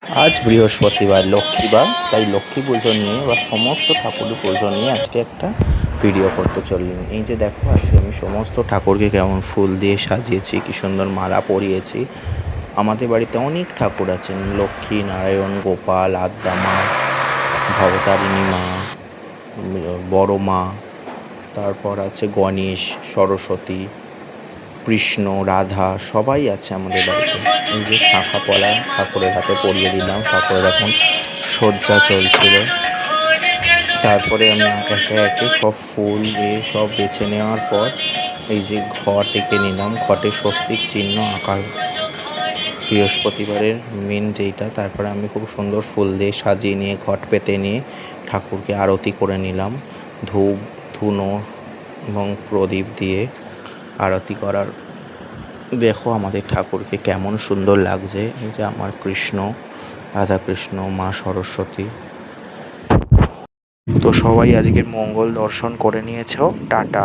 আজ বৃহস্পতিবার লক্ষ্মীবার, তাই লক্ষ্মী পুজো নিয়ে বা সমস্ত ঠাকুরের পুজো নিয়ে আজকে একটা ভিডিও করতে চললাম। এই যে দেখো, আজকে আমি সমস্ত ঠাকুরকে কেমন ফুল দিয়ে সাজিয়েছি, কি সুন্দর মালা পরিয়েছি। আমাদের বাড়িতে অনেক ঠাকুর আছেন, লক্ষ্মী, নারায়ণ, গোপাল, আদ্যা মা, ভবতারিণী মা, বড় মা, তারপর আছে গণেশ, সরস্বতী, কৃষ্ণ, রাধা, সবাই আছে আমাদের বাড়িতে। এই যে শাঁখা পলা ঠাকুরের হাতে পরিয়ে দিলাম, ঠাকুরের এখন সজ্জা চলছিল। তারপরে আমি একে একে সব ফুল সব বেছে নেওয়ার পর এই যে ঘট এঁকে নিলাম, ঘটে স্বস্তিক চিহ্ন আঁকা বৃহস্পতিবারের মেন যেইটা। তারপরে আমি খুব সুন্দর ফুল দিয়ে সাজিয়ে নিয়ে ঘট পেতে নিয়ে ঠাকুরকে আরতি করে নিলাম, ধূপ ধুনো এবং প্রদীপ দিয়ে আরতি করার। দেখো আমাদের ঠাকুরকে কেমন সুন্দর লাগছে। এই যে আমার কৃষ্ণ, রাধাকৃষ্ণ, মা সরস্বতী। তো সবাই আজকের মঙ্গল দর্শন করে নিয়েছো। টাটা।